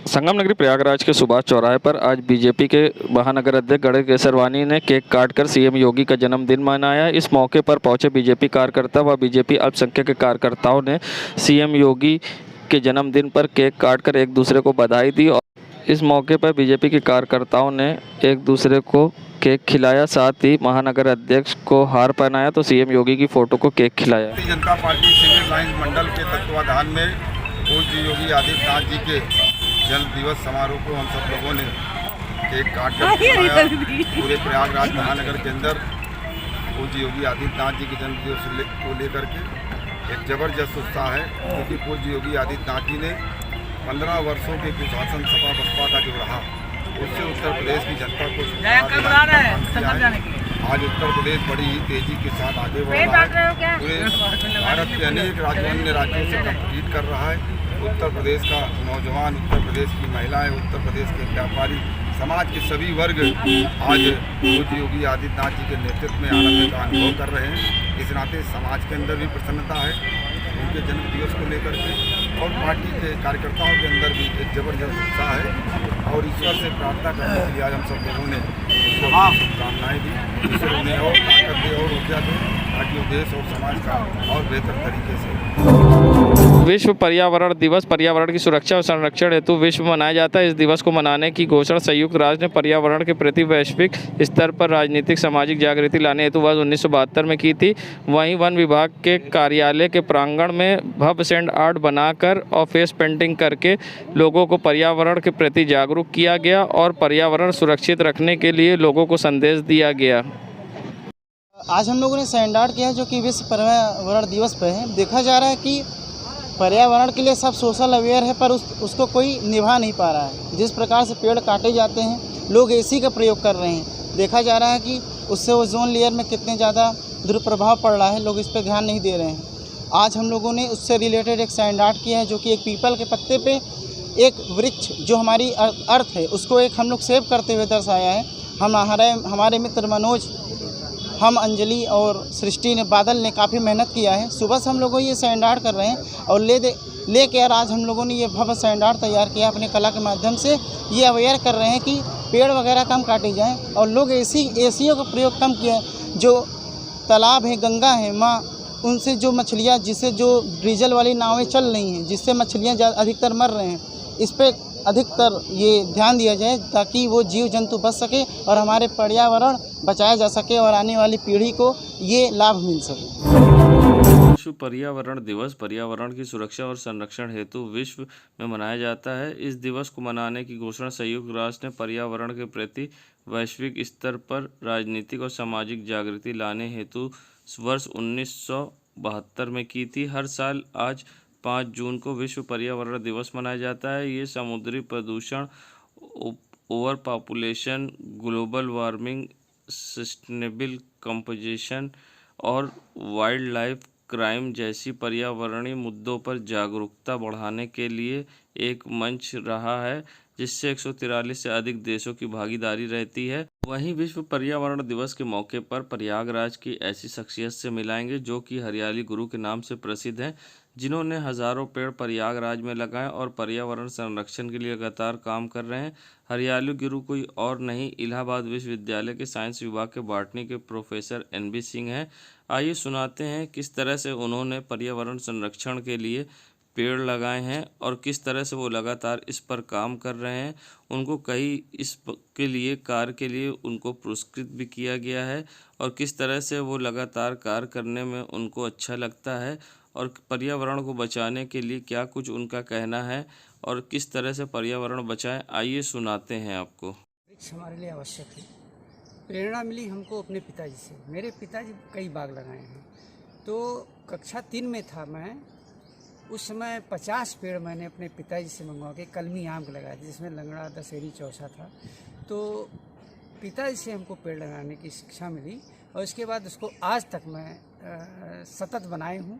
संगम नगरी प्रयागराज के सुभाष चौराहे पर आज बीजेपी के महानगर अध्यक्ष गणेश केसरवानी ने केक काटकर सीएम योगी का जन्मदिन मनाया। इस मौके पर पहुंचे बीजेपी कार्यकर्ता व बीजेपी अल्पसंख्यक कार्यकर्ताओं ने सीएम योगी के जन्मदिन पर केक काटकर एक दूसरे को बधाई दी और इस मौके पर बीजेपी के कार्यकर्ताओं ने एक दूसरे को केक खिलाया। साथ ही महानगर अध्यक्ष को हार पहनाया तो सीएम योगी की फोटो को केक खिलाया। Bharatiya Janata party civil line मंडल के तत्वाधान में पूज्य योगी आदित्यनाथ जी के जन्म दिवस समारोह को हम सब लोगों ने केक काट कर मनाया। पूरे प्रयागराज महानगर के अंदर पूज्य योगी आदित्यनाथ जी के जन्म दिवस को लेकर के एक जबरदस्त उत्साह है, क्योंकि पूज्य योगी आदित्यनाथ जी ने 15 वर्षों के कुशासन सपा बसपा का जो रहा उससे उत्तर प्रदेश की जनता को आज उत्तर प्रदेश बड़ी ही तेजी के साथ आगे बढ़ रहा है। पूरे भारत के अनेक अन्य राज्यों से कम्पीट कर रहा है। उत्तर प्रदेश का नौजवान, उत्तर प्रदेश की महिलाएं, उत्तर प्रदेश के व्यापारी, समाज के सभी वर्ग आज पूज्य योगी आदित्यनाथ जी के नेतृत्व में आनंद का अनुभव कर रहे हैं। इस नाते समाज के अंदर भी प्रसन्नता है उनके जन्म दिवस को लेकर के, और पार्टी के कार्यकर्ताओं के अंदर भी एक जबरदस्त उत्साह है। और ईश्वर से प्रार्थना करने के लिए आज हम सब लोगों ने शुभकामनाएँ दी। ईश्वर उन्हें और ताकत दे और ऊर्जा दे ताकि देश और समाज का और बेहतर तरीके से। विश्व पर्यावरण दिवस पर्यावरण की सुरक्षा और संरक्षण हेतु विश्व मनाया जाता है। इस दिवस को मनाने की घोषणा संयुक्त राष्ट्र ने पर्यावरण के प्रति वैश्विक स्तर पर राजनीतिक सामाजिक जागृति लाने हेतु वर्ष 1972 में की थी। वहीं वन विभाग के कार्यालय के प्रांगण में भव्य सैंड आर्ट बनाकर और फेस पेंटिंग करके लोगों को पर्यावरण के प्रति जागरूक किया गया और पर्यावरण सुरक्षित रखने के लिए लोगों को संदेश दिया गया। आज हम लोगों ने सैंड आर्ट किया जो कि विश्व पर्यावरण दिवस पर है। देखा जा रहा है कि पर्यावरण के लिए सब सोशल अवेयर है, पर उसको कोई निभा नहीं पा रहा है। जिस प्रकार से पेड़ काटे जाते हैं, लोग एसी का प्रयोग कर रहे हैं। देखा जा रहा है कि उससे ओजोन लेयर में कितने ज़्यादा दुष्प्रभाव पड़ रहा है, लोग इस पर ध्यान नहीं दे रहे हैं। आज हम लोगों ने उससे रिलेटेड एक सैंड आर्ट किया है जो कि एक पीपल के पत्ते पे एक वृक्ष जो हमारी अर्थ है उसको एक हम लोग सेव करते हुए दर्शाया है। हमारे मित्र मनोज, हम अंजलि और सृष्टि ने, बादल ने काफ़ी मेहनत किया है। सुबह से हम लोगों ये सैंड आर्ट कर रहे हैं और लेके आज हम लोगों ने ये भव्य सैंड आर्ट तैयार किया। अपने कला के माध्यम से ये अवेयर कर रहे हैं कि पेड़ वगैरह कम काटे जाएं और लोग एसियों का प्रयोग कम किया है। जो तालाब है, गंगा है माँ, उनसे जो मछलियाँ, जिससे जो डीजल वाली नावें चल रही हैं जिससे मछलियाँ अधिकतर मर रहे हैं, इस पर अधिकतर ये ध्यान दिया जाए ताकि वो जीव जंतु बच सके और हमारे पर्यावरण बचाया जा सके और आने वाली पीढ़ी को ये लाभ मिल सके। विश्व पर्यावरण दिवस पर्यावरण की सुरक्षा और संरक्षण हेतु विश्व में मनाया जाता है। इस दिवस को मनाने की घोषणा संयुक्त राष्ट्र ने पर्यावरण के प्रति वैश्विक स्तर पर राजनीतिक और सामाजिक जागृति लाने हेतु वर्ष 1972 में की थी। हर साल आज 5 जून को विश्व पर्यावरण दिवस मनाया जाता है। ये समुद्री प्रदूषण, over population, global warming, sustainable composition और वाइल्ड लाइफ क्राइम जैसी पर्यावरणीय मुद्दों पर जागरूकता बढ़ाने के लिए एक मंच रहा है, जिससे 143 से अधिक देशों की भागीदारी रहती है। वहीं विश्व पर्यावरण दिवस के मौके पर प्रयागराज की ऐसी शख्सियत से मिलाएंगे जो कि हरियाली गुरु के नाम से प्रसिद्ध हैं, जिन्होंने हज़ारों पेड़ प्रयागराज में लगाए और पर्यावरण संरक्षण के लिए लगातार काम कर रहे हैं। हरियाली गुरु कोई और नहीं, इलाहाबाद विश्वविद्यालय के साइंस विभाग के बॉटनी के प्रोफेसर NB सिंह हैं। आइए सुनाते हैं किस तरह से उन्होंने पर्यावरण संरक्षण के लिए पेड़ लगाए हैं और किस तरह से वो लगातार इस पर काम कर रहे हैं। उनको कई इसके लिए कार्य के लिए उनको पुरस्कृत भी किया गया है और किस तरह से वो लगातार कार्य करने में उनको अच्छा लगता है और पर्यावरण को बचाने के लिए क्या कुछ उनका कहना है और किस तरह से पर्यावरण बचाएं। आइए सुनाते हैं आपको। वृक्ष हमारे लिए आवश्यक है। प्रेरणा मिली हमको अपने पिताजी से। मेरे पिताजी कई बाग लगाए हैं। तो कक्षा 3 में था मैं, उस समय 50 पेड़ मैंने अपने पिताजी से मंगवा के कलमी आम के लगाए थे, जिसमें लंगड़ा, दशहरी, चौसा था। तो पिताजी से हमको पेड़ लगाने की शिक्षा मिली और इसके बाद उसको आज तक मैं सतत बनाए हूँ।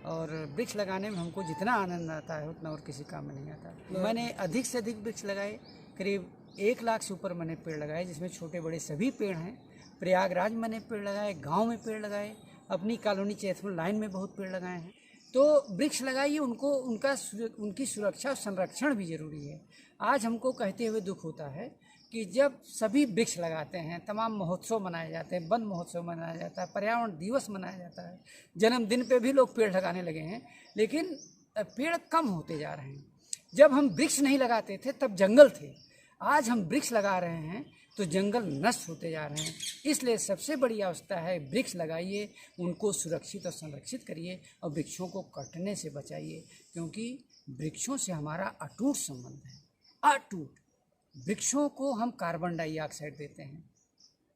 और वृक्ष लगाने में हमको जितना आनंद आता है उतना और किसी काम में नहीं आता। मैंने अधिक से अधिक वृक्ष लगाए, करीब 1 लाख से ऊपर मैंने पेड़ लगाए, जिसमें छोटे बड़े सभी पेड़ हैं। प्रयागराज में मैंने पेड़ लगाए, गांव में पेड़ लगाए, अपनी कॉलोनी चैथपुर लाइन में बहुत पेड़ लगाए हैं। तो वृक्ष लगाइए, उनकी सुरक्षा और संरक्षण भी जरूरी है। आज हमको कहते हुए दुख होता है कि जब सभी वृक्ष लगाते हैं, तमाम महोत्सव मनाए जाते हैं, वन महोत्सव मनाया जाता है, पर्यावरण दिवस मनाया जाता है, जन्मदिन पे भी लोग पेड़ लगाने लगे हैं, लेकिन पेड़ कम होते जा रहे हैं। जब हम वृक्ष नहीं लगाते थे तब जंगल थे, आज हम वृक्ष लगा रहे हैं तो जंगल नष्ट होते जा रहे हैं। इसलिए सबसे बड़ी आवश्यकता है वृक्ष लगाइए, उनको सुरक्षित और संरक्षित करिए और वृक्षों को कटने से बचाइए, क्योंकि वृक्षों से हमारा अटूट संबंध है, अटूट। वृक्षों को हम कार्बन डाइऑक्साइड देते हैं,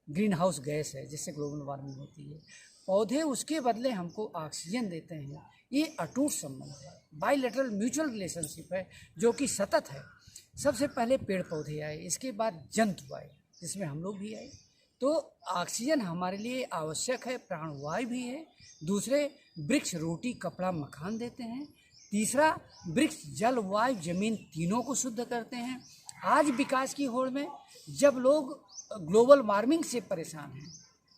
ग्रीन हाउस गैस है जिससे ग्लोबल वार्मिंग होती है। पौधे उसके बदले हमको ऑक्सीजन देते हैं। ये अटूट संबंध है, बाइलेटरल म्यूचुअल रिलेशनशिप है जो कि सतत है। सबसे पहले पेड़ पौधे आए, इसके बाद जंतु आए, जिसमें हम लोग भी आए। तो ऑक्सीजन हमारे लिए आवश्यक है, प्राणवायु भी है। दूसरे, वृक्ष रोटी कपड़ा मकान देते हैं। तीसरा, वृक्ष जल वायु जमीन तीनों को शुद्ध करते हैं। आज विकास की होड़ में जब लोग ग्लोबल वार्मिंग से परेशान हैं,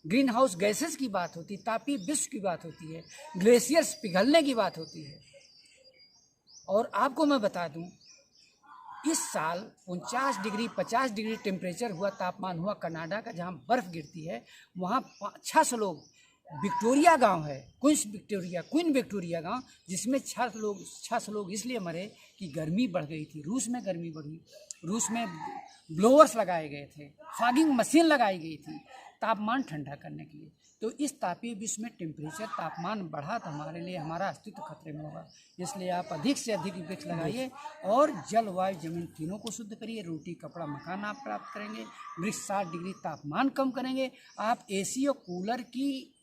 ग्रीन हाउस गैसेस की बात होती है, तापीय विश्व की बात होती है, ग्लेशियर्स पिघलने की बात होती है। और आपको मैं बता दूं, इस साल 49 डिग्री 50 डिग्री टेम्परेचर हुआ, तापमान हुआ कनाडा का, जहाँ बर्फ़ गिरती है। वहाँ 600 लोग, विक्टोरिया गांव है, क्वीन विक्टोरिया गांव, जिसमें 600 लोग इसलिए मरे कि गर्मी बढ़ गई थी। रूस में गर्मी बढ़ी, रूस में ब्लोअर्स लगाए गए थे, फॉगिंग मशीन लगाई गई थी तापमान ठंडा करने के लिए। तो इस तापीय विश्व में टेम्परेचर तापमान बढ़ा तो हमारे लिए हमारा अस्तित्व खतरे में होगा। इसलिए आप अधिक से अधिक वृक्ष लगाइए और जल वायु जमीन तीनों को शुद्ध करिए। रोटी कपड़ा मकान आप प्राप्त करेंगे। वृक्ष 60 डिग्री तापमान कम करेंगे। आप एसी और कूलर की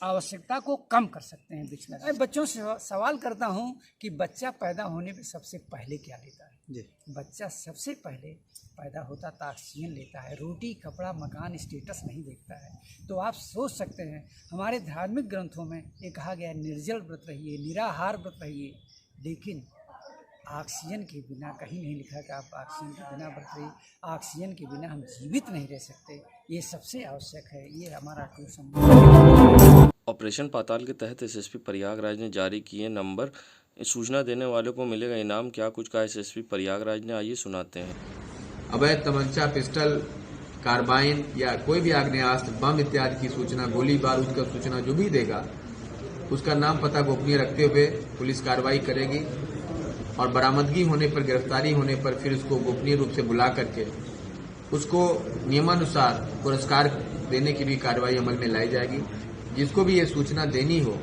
आवश्यकता को कम कर सकते हैं वृक्ष लगाए। बच्चों से सवाल करता हूं कि बच्चा पैदा होने पे सबसे पहले क्या लेता है जी? बच्चा सबसे पहले पैदा होता तो ऑक्सीजन लेता है, रोटी कपड़ा मकान स्टेटस नहीं देखता है। तो आप सोच सकते हैं, हमारे धार्मिक ग्रंथों में ये कहा गया, निर्जल व्रत रहिए, निराहार व्रत रहिए, लेकिन ऑक्सीजन के बिना कहीं नहीं लिखा कि आप ऑक्सीजन के बिना व्रत रहिए। ऑक्सीजन के बिना हम जीवित नहीं रह सकते, ये सबसे आवश्यक है। ये हमारा अटूट संबंध। ऑपरेशन पाताल के तहत एसएसपी प्रयागराज ने जारी किए नंबर, सूचना देने वालों को मिलेगा इनाम। क्या कुछ कहा एसएसपी प्रयागराज ने, आइए सुनाते हैं। अवैध तमंचा, पिस्टल, कार्बाइन या कोई भी आग्नेयास्त्र, बम इत्यादि की सूचना, गोली बारूद का सूचना जो भी देगा, उसका नाम पता गोपनीय रखते हुए पुलिस कार्रवाई करेगी और बरामदगी होने पर, गिरफ्तारी होने पर फिर उसको गोपनीय रूप से बुला करके उसको नियमानुसार पुरस्कार देने की भी कार्रवाई अमल में लाई जाएगी। जिसको भी ये सूचना देनी हो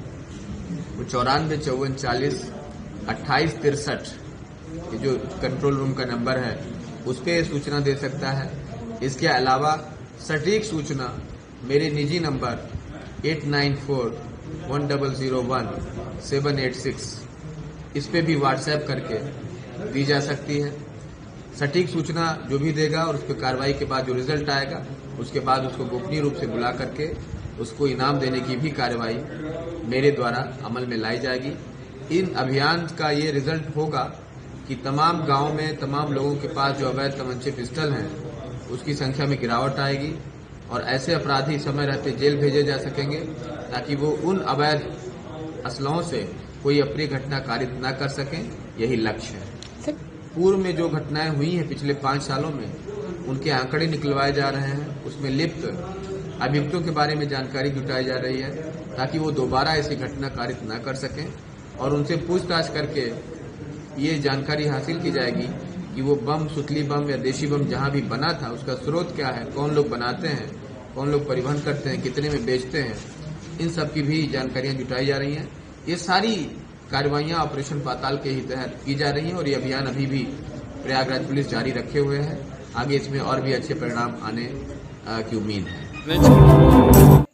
वो 94 54 40 28 63 ये जो कंट्रोल रूम का नंबर है उस पर सूचना दे सकता है। इसके अलावा सटीक सूचना मेरे निजी नंबर 8941001786 इस पे भी व्हाट्सएप करके दी जा सकती है। सटीक सूचना जो भी देगा और उस पर कार्रवाई के बाद जो रिजल्ट आएगा उसके बाद उसको गोपनीय रूप से बुला करके उसको इनाम देने की भी कार्रवाई मेरे द्वारा अमल में लाई जाएगी। इन अभियान का ये रिजल्ट होगा कि तमाम गांव में तमाम लोगों के पास जो अवैध तमंचे पिस्टल हैं उसकी संख्या में गिरावट आएगी और ऐसे अपराधी समय रहते जेल भेजे जा सकेंगे ताकि वो उन अवैध असलहों से कोई अप्रिय घटना कारित न कर सकें। यही लक्ष्य है। पूर्व में जो घटनाएं हुई हैं पिछले 5 सालों में उनके आंकड़े निकलवाए जा रहे हैं, उसमें लिप्त अभियुक्तों के बारे में जानकारी जुटाई जा रही है ताकि वो दोबारा ऐसी घटना कारित न कर सकें और उनसे पूछताछ करके ये जानकारी हासिल की जाएगी कि वो बम, सुतली बम या देशी बम जहां भी बना था उसका स्रोत क्या है, कौन लोग बनाते हैं, कौन लोग परिवहन करते हैं, कितने में बेचते हैं, इन सब की भी जानकारियां जुटाई जा रही हैं। ये सारी कार्रवाइयां ऑपरेशन पाताल के ही तहत की जा रही हैं और ये अभियान अभी भी प्रयागराज पुलिस जारी रखे हुए है। आगे इसमें और भी अच्छे परिणाम आने की उम्मीद है।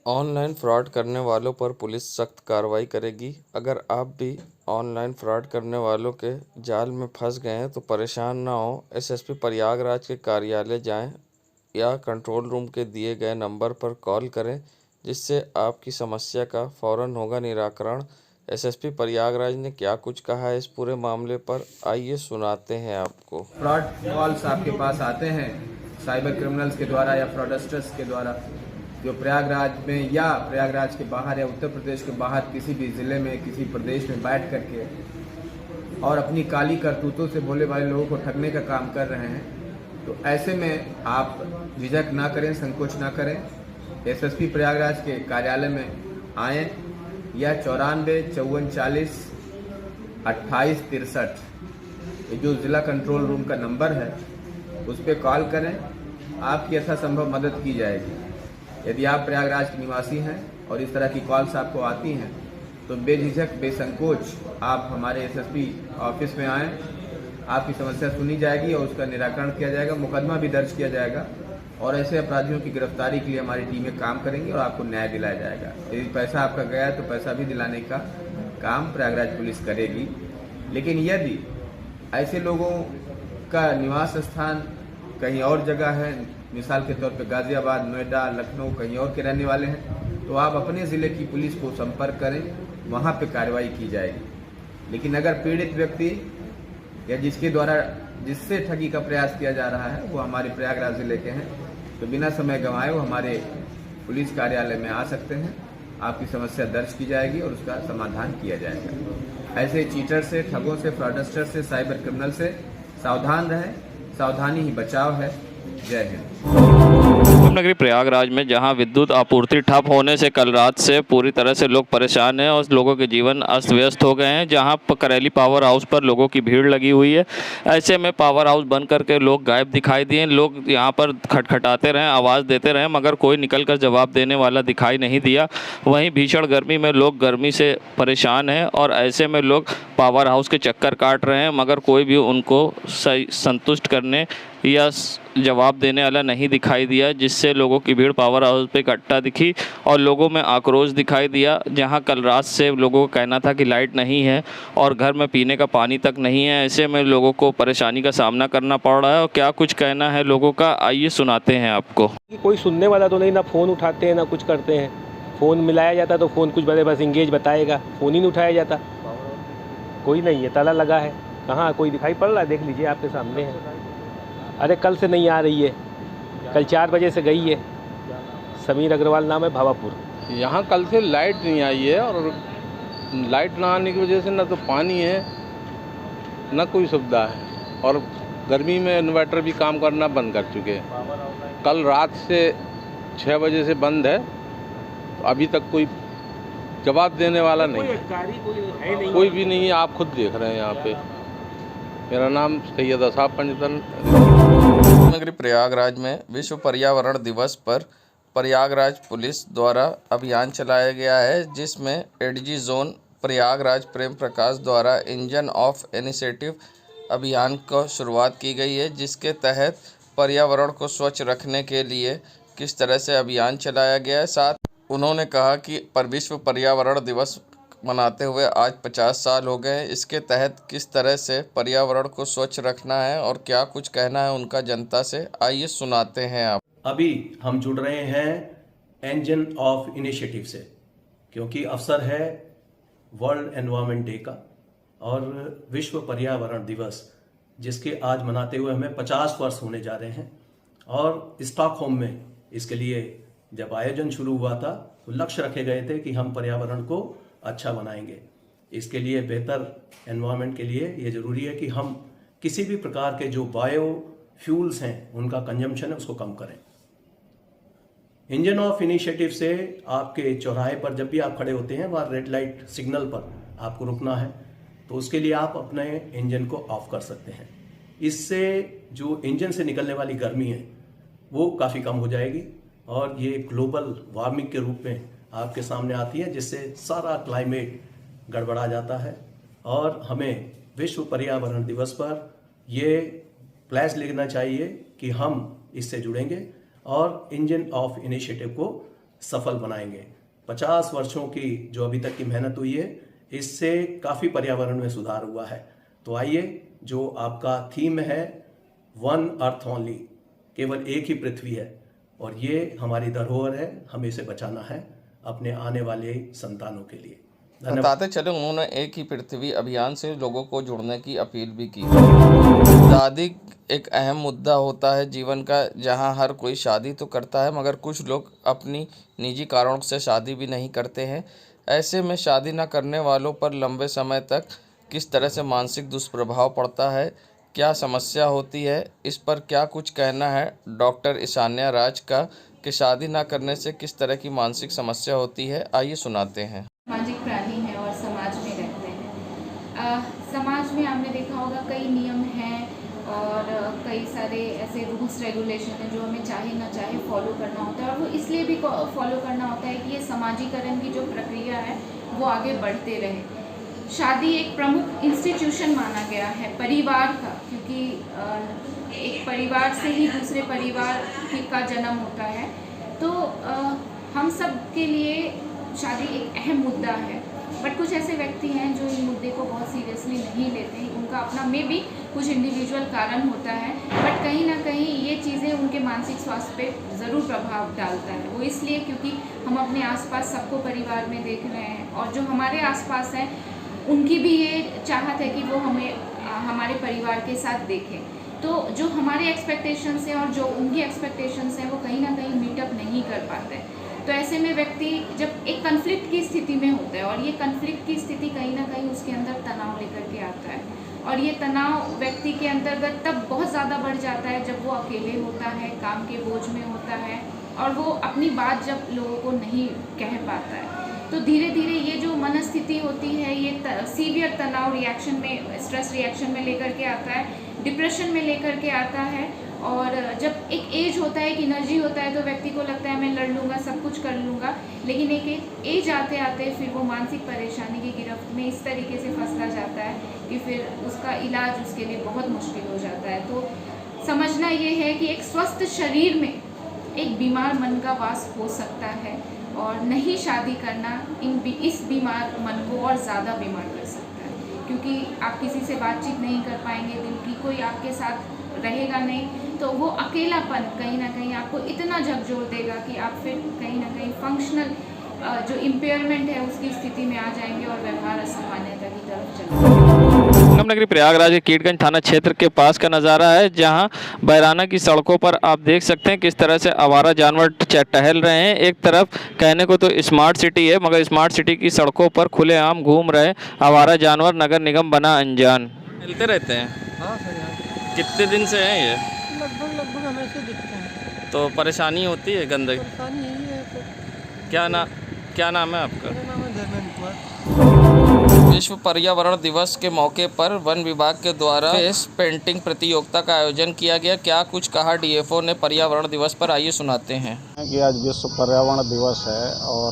ऑनलाइन फ्रॉड करने वालों पर पुलिस सख्त कार्रवाई करेगी। अगर आप भी ऑनलाइन फ्रॉड करने वालों के जाल में फंस गए हैं तो परेशान ना हो, एसएसपी प्रयागराज के कार्यालय जाएं या कंट्रोल रूम के दिए गए नंबर पर कॉल करें, जिससे आपकी समस्या का फौरन होगा निराकरण। एसएसपी प्रयागराज ने क्या कुछ कहा है इस पूरे मामले पर, आइए सुनाते हैं आपको। फ्रॉड कॉल्स आपके पास आते हैं साइबर क्रिमिनल्स के द्वारा या फ्रॉडस्टर्स के द्वारा, जो प्रयागराज में या प्रयागराज के बाहर या उत्तर प्रदेश के बाहर किसी भी ज़िले में किसी प्रदेश में बैठ करके और अपनी काली करतूतों से भोले भाले लोगों को ठगने का काम कर रहे हैं, तो ऐसे में आप झिझक ना करें, संकोच ना करें, एसएसपी प्रयागराज के कार्यालय में आएँ या 94 54 40 28 63 ये जो ज़िला कंट्रोल रूम का नंबर है उस पर कॉल करें, आपकी यथासंभव मदद की जाएगी। यदि आप प्रयागराज के निवासी हैं और इस तरह की कॉल्स आपको आती हैं तो बेझिझक बेसंकोच आप हमारे एसएसपी ऑफिस में आएँ, आपकी समस्या सुनी जाएगी और उसका निराकरण किया जाएगा, मुकदमा भी दर्ज किया जाएगा और ऐसे अपराधियों की गिरफ्तारी के लिए हमारी टीमें काम करेंगी और आपको न्याय दिलाया जाएगा। यदि पैसा आपका गया है तो पैसा भी दिलाने का काम प्रयागराज पुलिस करेगी। लेकिन यदि ऐसे लोगों का निवास स्थान कहीं और जगह है, मिसाल के तौर पे गाजियाबाद, नोएडा, लखनऊ कहीं और के रहने वाले हैं, तो आप अपने ज़िले की पुलिस को संपर्क करें, वहाँ पे कार्रवाई की जाएगी। लेकिन अगर पीड़ित व्यक्ति या जिससे ठगी का प्रयास किया जा रहा है वो हमारे प्रयागराज ज़िले के हैं, तो बिना समय गंवाए वो हमारे पुलिस कार्यालय में आ सकते हैं, आपकी समस्या दर्ज की जाएगी और उसका समाधान किया जाएगा। ऐसे चीटर से, ठगों से, फ्रॉडस्टर से, साइबर क्रिमिनल से सावधान रहें, सावधानी ही बचाव है। जय हिंद। नगरी प्रयागराज में जहां विद्युत आपूर्ति ठप होने से कल रात से पूरी तरह से लोग परेशान हैं और लोगों के जीवन अस्त व्यस्त हो गए हैं। जहां करेली पावर हाउस पर लोगों की भीड़ लगी हुई है। ऐसे में पावर हाउस बंद करके लोग गायब दिखाई दिए। लोग यहां पर खटखटाते रहे, आवाज़ देते रहे, मगर कोई निकलकर जवाब देने वाला दिखाई नहीं दिया। वहीं भीषण गर्मी में लोग गर्मी से परेशान हैं और ऐसे में लोग पावर हाउस के चक्कर काट रहे हैं, मगर कोई भी उनको संतुष्ट करने या जवाब देने वाला नहीं दिखाई दिया, जिससे लोगों की भीड़ पावर हाउस पे इकट्ठा दिखी और लोगों में आक्रोश दिखाई दिया। जहां कल रात से लोगों का कहना था कि लाइट नहीं है और घर में पीने का पानी तक नहीं है। ऐसे में लोगों को परेशानी का सामना करना पड़ रहा है और क्या कुछ कहना है लोगों का, आइए सुनाते हैं आपको। कोई सुनने वाला तो नहीं, ना फ़ोन उठाते हैं ना कुछ करते हैं। फ़ोन मिलाया जाता तो फ़ोन कुछ बस इंगेज बताएगा, फ़ोन ही नहीं उठाया जाता। कोई नहीं है, ताला लगा है, कहाँ कोई दिखाई पड़ रहा है? देख लीजिए, आपके सामने है। अरे कल से नहीं आ रही है, कल 4 बजे से गई है। समीर अग्रवाल नाम है, भावापुर। यहाँ कल से लाइट नहीं आई है और लाइट ना आने की वजह से ना तो पानी है ना कोई सुविधा है और गर्मी में इन्वर्टर भी काम करना बंद कर चुके हैं। कल रात से 6 बजे से बंद है, तो अभी तक कोई जवाब देने वाला नहीं है, कोई भी नहीं है। आप खुद देख रहे हैं यहाँ पे। मेरा नाम सैयद असाब पंजतन। नगरी प्रयागराज में विश्व पर्यावरण दिवस पर प्रयागराज पुलिस द्वारा अभियान चलाया गया है, जिसमें एडीजी जोन प्रयागराज प्रेम प्रकाश द्वारा इंजन ऑफ इनिशिएटिव अभियान को शुरुआत की गई है, जिसके तहत पर्यावरण को स्वच्छ रखने के लिए किस तरह से अभियान चलाया गया है। साथ उन्होंने कहा कि विश्व पर्यावरण दिवस मनाते हुए आज 50 साल हो गए। इसके तहत किस तरह से पर्यावरण को स्वच्छ रखना है और क्या कुछ कहना है उनका जनता से, आइए सुनाते हैं आप। अभी हम जुड़ रहे हैं इंजन ऑफ इनिशिएटिव से, क्योंकि अवसर है वर्ल्ड एनवायरनमेंट डे का और विश्व पर्यावरण दिवस, जिसके आज मनाते हुए हमें 50 वर्ष होने जा रहे हैं। और स्टॉकहोम में इसके लिए जब आयोजन शुरू हुआ था तो लक्ष्य रखे गए थे कि हम पर्यावरण को अच्छा बनाएंगे। इसके लिए बेहतर एनवायरनमेंट के लिए ये ज़रूरी है कि हम किसी भी प्रकार के जो बायो फ्यूल्स हैं उनका कंजम्पशन है उसको कम करें। इंजन ऑफ इनिशिएटिव से आपके चौराहे पर जब भी आप खड़े होते हैं वहाँ रेड लाइट सिग्नल पर आपको रुकना है, तो उसके लिए आप अपने इंजन को ऑफ कर सकते हैं। इससे जो इंजन से निकलने वाली गर्मी है वो काफ़ी कम हो जाएगी और ये ग्लोबल वार्मिंग के रूप में आपके सामने आती है, जिससे सारा क्लाइमेट गड़बड़ा जाता है। और हमें विश्व पर्यावरण दिवस पर ये प्लेस लेना चाहिए कि हम इससे जुड़ेंगे और इंजन ऑफ इनिशिएटिव को सफल बनाएंगे। 50 वर्षों की जो अभी तक की मेहनत हुई है, इससे काफ़ी पर्यावरण में सुधार हुआ है। तो आइए, जो आपका थीम है वन अर्थ ओनली, केवल एक ही पृथ्वी है और ये हमारी धरोहर है, हमें इसे बचाना है अपने आने वाले संतानों के लिए। बताते चले उन्होंने एक ही पृथ्वी अभियान से लोगों को जुड़ने की अपील भी की। शादी एक अहम मुद्दा होता है जीवन का, जहां हर कोई शादी तो करता है मगर कुछ लोग अपनी निजी कारणों से शादी भी नहीं करते हैं। ऐसे में शादी न करने वालों पर लंबे समय तक किस तरह से मानसिक दुष्प्रभाव पड़ता है, क्या समस्या होती है, इस पर क्या कुछ कहना है डॉक्टर ईशान्या राज का कि शादी न करने से किस तरह की मानसिक समस्या होती है, आइए सुनाते हैं। सामाजिक प्राणी हैं और समाज में रहते हैं। समाज में आपने देखा होगा कई नियम हैं और कई सारे ऐसे रूल्स रेगुलेशन हैं जो हमें चाहे ना चाहे फॉलो करना होता है, और वो इसलिए भी फॉलो करना होता है कि ये समाजीकरण की जो प्रक्रिया है वो आगे बढ़ते रहे। शादी एक प्रमुख इंस्टीट्यूशन माना गया है परिवार का, क्योंकि एक परिवार से ही दूसरे परिवार का जन्म होता है। तो हम सब के लिए शादी एक अहम मुद्दा है, बट कुछ ऐसे व्यक्ति हैं जो इन मुद्दे को बहुत सीरियसली नहीं लेते हैं। उनका अपना में भी कुछ इंडिविजुअल कारण होता है, बट कहीं ना कहीं ये चीज़ें उनके मानसिक स्वास्थ्य पे ज़रूर प्रभाव डालता है। वो इसलिए क्योंकि हम अपने आसपास सबको परिवार में देख रहे हैं, और जो हमारे आसपास हैं उनकी भी ये चाहत है कि वो हमें हमारे परिवार के साथ देखें। तो जो हमारे एक्सपेक्टेशंस हैं और जो उनकी एक्सपेक्टेशंस हैं वो कहीं ना कहीं मीटअप नहीं कर पाते। तो ऐसे में व्यक्ति जब एक कन्फ्लिक्ट की स्थिति में होता है, और ये कन्फ्लिक्ट की स्थिति कहीं ना कहीं उसके अंदर तनाव लेकर के आता है, और ये तनाव व्यक्ति के अंतर्गत तब बहुत ज़्यादा बढ़ जाता है जब वो अकेले होता है, काम के बोझ में होता है, और वो अपनी बात जब लोगों को नहीं कह पाता है। तो धीरे धीरे ये जो मनस्थिति होती है ये सीवियर तनाव रिएक्शन में, स्ट्रेस रिएक्शन में लेकर के आता है, डिप्रेशन में लेकर के आता है। और जब एक एज होता है, एक एनर्जी होता है, तो व्यक्ति को लगता है मैं लड़ लूँगा, सब कुछ कर लूँगा, लेकिन एक एज आते आते फिर वो मानसिक परेशानी की गिरफ्त में इस तरीके से फंसता जाता है कि फिर उसका इलाज उसके लिए बहुत मुश्किल हो जाता है। तो समझना ये है कि एक स्वस्थ शरीर में एक बीमार मन का वास हो सकता है, और नहीं शादी करना इस बीमार मन को और ज़्यादा बीमार कर सकता है, क्योंकि आप किसी से बातचीत नहीं कर पाएंगे, दिल की कोई आपके साथ रहेगा नहीं, तो वो अकेलापन कहीं ना कहीं आपको इतना झकझोर देगा कि आप फिर कहीं ना कहीं फंक्शनल जो इम्पेयरमेंट है उसकी स्थिति में आ जाएंगे और व्यवहार असामान्यता की तरफ चलेंगे। संगम नगरी प्रयागराज के कीटगंज थाना क्षेत्र के पास का नज़ारा है, जहां बैराना की सड़कों पर आप देख सकते हैं किस तरह से आवारा जानवर टहल रहे हैं। एक तरफ कहने को तो स्मार्ट सिटी है, मगर स्मार्ट सिटी की सड़कों पर खुलेआम घूम रहे आवारा जानवर, नगर निगम बना अनजान। मिलते रहते हैं। हाँ सर, यहाँ कितने दिन से हैं ये? लगभग हमेशा दिखते हैं। तो परेशानी होती है गंदगी? परेशानी यही है सर। क्या नाम है आपका? मेरा नाम है धर्मेंद्र कुमार। विश्व पर्यावरण दिवस के मौके पर वन विभाग के द्वारा फेस पेंटिंग प्रतियोगिता का आयोजन किया गया। क्या कुछ कहा डीएफओ ने पर्यावरण दिवस पर, आइए सुनाते हैं। कि आज विश्व पर्यावरण दिवस है और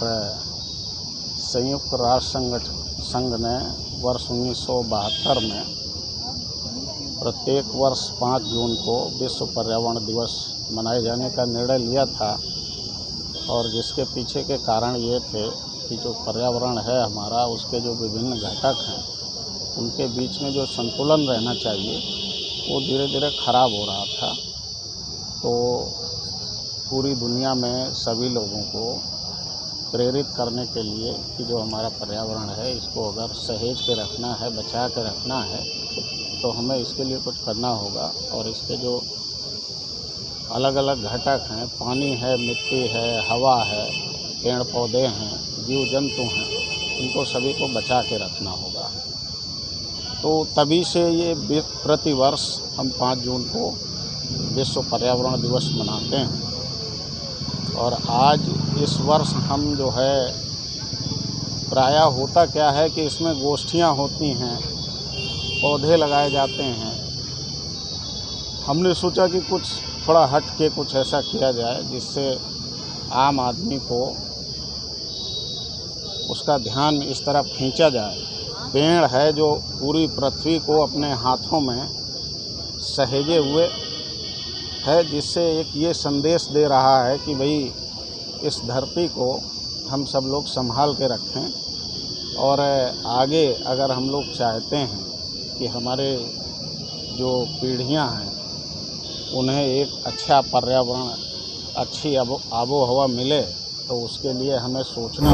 संयुक्त राष्ट्र संघ ने वर्ष 1972 में प्रत्येक वर्ष 5 जून को विश्व पर्यावरण दिवस मनाए जाने का निर्णय लिया था, और जिसके पीछे के कारण ये थे कि जो पर्यावरण है हमारा, उसके जो विभिन्न घटक हैं उनके बीच में जो संतुलन रहना चाहिए वो धीरे धीरे खराब हो रहा था। तो पूरी दुनिया में सभी लोगों को प्रेरित करने के लिए कि जो हमारा पर्यावरण है इसको अगर सहेज के रखना है, बचा के रखना है, तो हमें इसके लिए कुछ करना होगा। और इसके जो अलग अलग घटक हैं, पानी है, मिट्टी है, हवा है, पेड़ पौधे हैं, जीव जंतु हैं, इनको सभी को बचा के रखना होगा। तो तभी से ये प्रतिवर्ष हम 5 जून को विश्व पर्यावरण दिवस मनाते हैं। और आज इस वर्ष हम जो है प्रायः होता क्या है कि इसमें गोष्ठियाँ होती हैं, पौधे लगाए जाते हैं। हमने सोचा कि कुछ थोड़ा हट के कुछ ऐसा किया जाए जिससे आम आदमी को उसका ध्यान इस तरफ खींचा जाए। पेड़ है जो पूरी पृथ्वी को अपने हाथों में सहेजे हुए है, जिससे एक ये संदेश दे रहा है कि भाई इस धरती को हम सब लोग संभाल के रखें। और आगे अगर हम लोग चाहते हैं कि हमारे जो पीढ़ियां हैं उन्हें एक अच्छा पर्यावरण, अच्छी आबो हवा मिले, तो उसके लिए हमें सोचना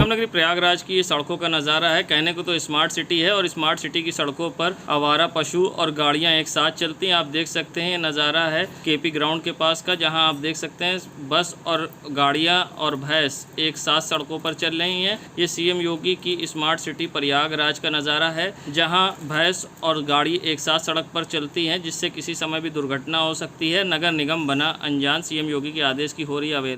नगरी प्रयागराज की ये सड़कों का नज़ारा है। कहने को तो स्मार्ट सिटी है और स्मार्ट सिटी की सड़कों पर आवारा पशु और गाड़ियां एक साथ चलती हैं। आप देख सकते हैं ये नज़ारा है केपी ग्राउंड के पास का, जहां आप देख सकते हैं बस और गाड़ियां और भैंस एक साथ सड़कों पर चल रही हैं। ये सीएम योगी की स्मार्ट सिटी प्रयागराज का नज़ारा है, जहां भैंस और गाड़ी एक साथ सड़क पर चलती हैं, जिससे किसी समय भी दुर्घटना हो सकती है। नगर निगम बना अनजान, सीएम योगी के आदेश की हो रही है अवहेलना।